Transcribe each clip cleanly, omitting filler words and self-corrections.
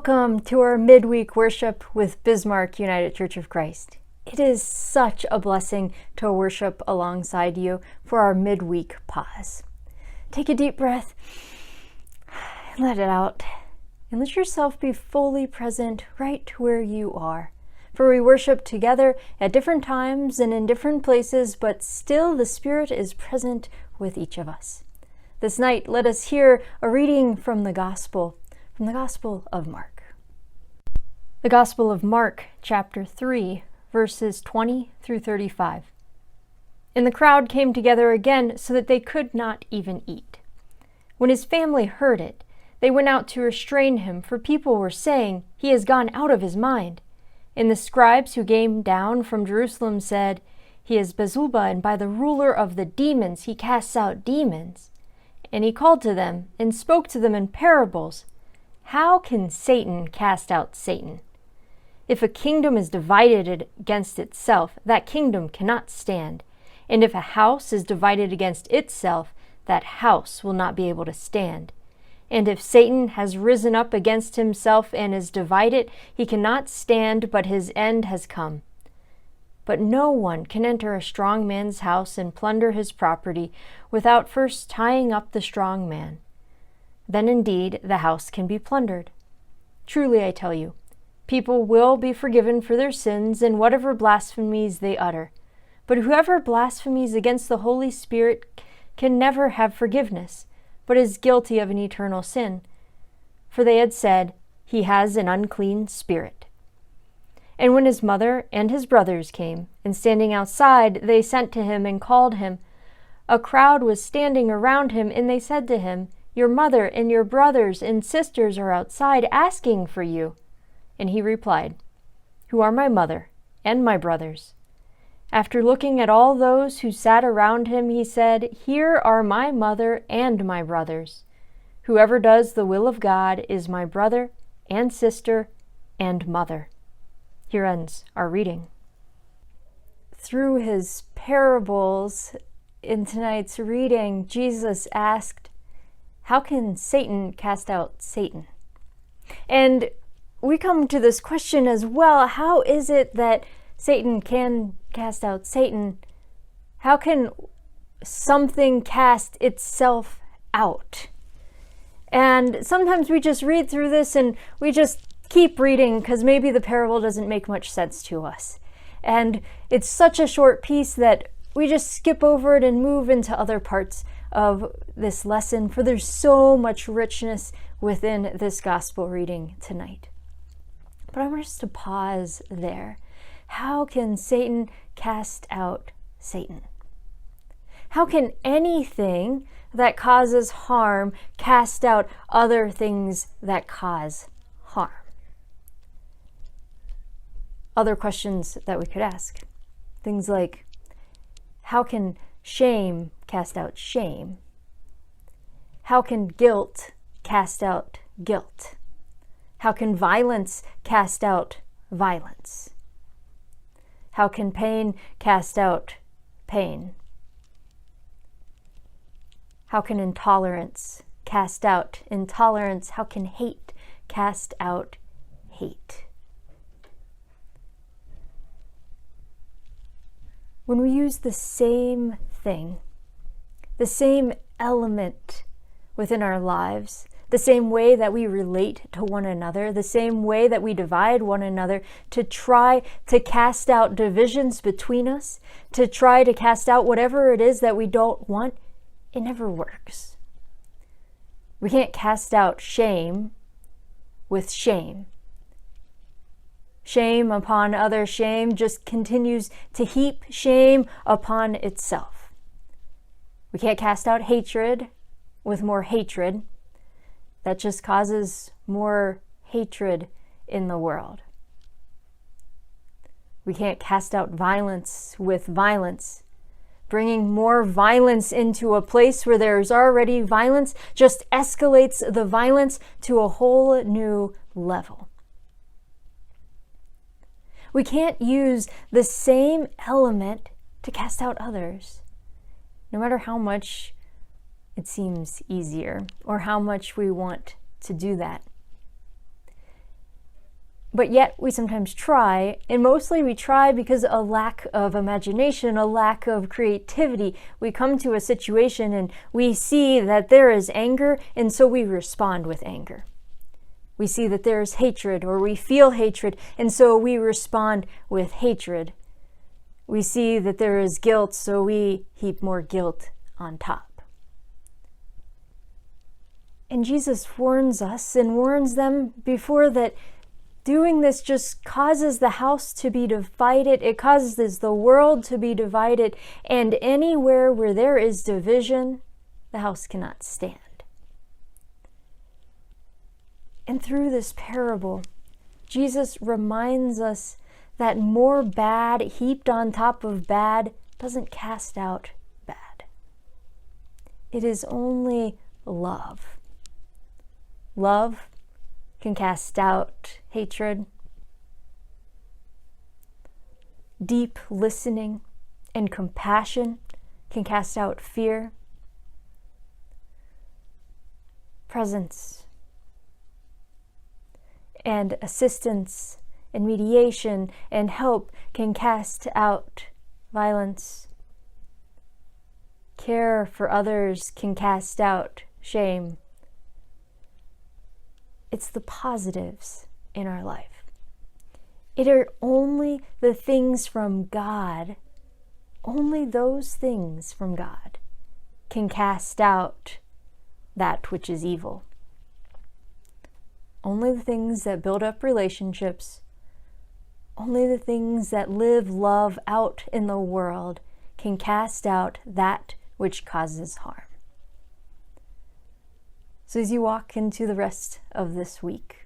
Welcome to our midweek worship with Bismarck United Church of Christ. It is such a blessing to worship alongside you for our midweek pause. Take a deep breath, let it out, and let yourself be fully present right where you are. For we worship together at different times and in different places, but still the Spirit is present with each of us. This night, let us hear a reading from the Gospel of Mark. The Gospel of Mark, chapter 3, verses 20 through 35. And the crowd came together again so that they could not even eat. When his family heard it, they went out to restrain him, for people were saying, "He has gone out of his mind." And the scribes who came down from Jerusalem said, "He is Beelzebub, and by the ruler of the demons he casts out demons." And he called to them and spoke to them in parables. How can Satan cast out Satan? If a kingdom is divided against itself, that kingdom cannot stand. And if a house is divided against itself, that house will not be able to stand. And if Satan has risen up against himself and is divided, he cannot stand, but his end has come. But no one can enter a strong man's house and plunder his property without first tying up the strong man. Then indeed the house can be plundered. Truly I tell you, people will be forgiven for their sins and whatever blasphemies they utter. But whoever blasphemies against the Holy Spirit can never have forgiveness, but is guilty of an eternal sin. For they had said, "He has an unclean spirit." And when his mother and his brothers came, and standing outside, they sent to him and called him. A crowd was standing around him, and they said to him, "Your mother and your brothers and sisters are outside asking for you." And he replied, "Who are my mother and my brothers?" After looking at all those who sat around him, he said, "Here are my mother and my brothers. Whoever does the will of God is my brother and sister and mother." Here ends our reading. Through his parables in tonight's reading, Jesus asked, how can Satan cast out Satan? And we come to this question as well. How is it that Satan can cast out Satan? How can something cast itself out? And sometimes we just read through this and we just keep reading because maybe the parable doesn't make much sense to us. And it's such a short piece that we just skip over it and move into other parts of this lesson, for there's so much richness within this gospel reading tonight. But I want us to pause there. How can Satan cast out Satan? How can anything that causes harm cast out other things that cause harm? Other questions that we could ask. Things like, how can shame cast out shame? How can guilt cast out guilt? How can violence cast out violence? How can pain cast out pain? How can intolerance cast out intolerance? How can hate cast out hate? When we use the same thing, the same element within our lives, the same way that we relate to one another, the same way that we divide one another to try to cast out divisions between us, to try to cast out whatever it is that we don't want, it never works. We can't cast out shame with shame. Shame upon other shame just continues to heap shame upon itself. We can't cast out hatred with more hatred. That just causes more hatred in the world. We can't cast out violence with violence. Bringing more violence into a place where there's already violence just escalates the violence to a whole new level. We can't use the same element to cast out others, no matter how much it seems easier or how much we want to do that. But yet we sometimes try, and mostly we try because of a lack of imagination, a lack of creativity. We come to a situation and we see that there is anger, and so we respond with anger. We see that there is hatred, or we feel hatred, and so we respond with hatred. We see that there is guilt, so we heap more guilt on top. And Jesus warns us and warns them before that doing this just causes the house to be divided. It causes the world to be divided. And anywhere where there is division, the house cannot stand. And through this parable, Jesus reminds us that more bad heaped on top of bad doesn't cast out bad. It is only love. Love can cast out hatred. Deep listening and compassion can cast out fear. Presence and assistance and mediation and help can cast out violence. Care for others can cast out shame. It's the positives in our life. It are only the things from God, only those things from God can cast out that which is evil. Only the things that build up relationships, only the things that live love out in the world can cast out that which causes harm. So as you walk into the rest of this week,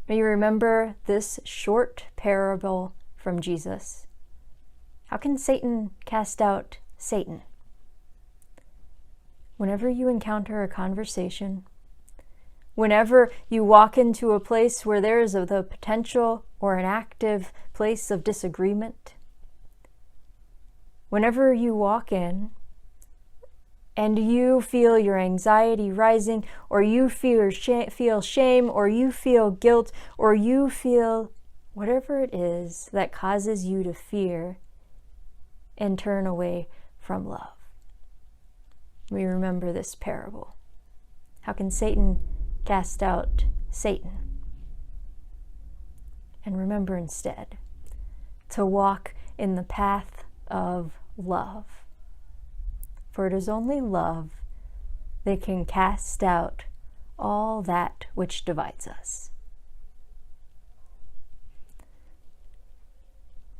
may you remember this short parable from Jesus. How can Satan cast out Satan? Whenever you encounter a conversation, whenever you walk into a place where there is the potential or an active place of disagreement, whenever you walk in and you feel your anxiety rising, or you feel shame, or you feel guilt, or you feel whatever it is that causes you to fear and turn away from love, we remember this parable. How can Satan cast out Satan? And remember instead to walk in the path of love. For it is only love that can cast out all that which divides us.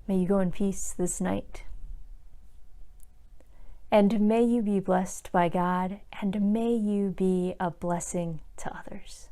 May you go in peace this night. And may you be blessed by God, and may you be a blessing to others.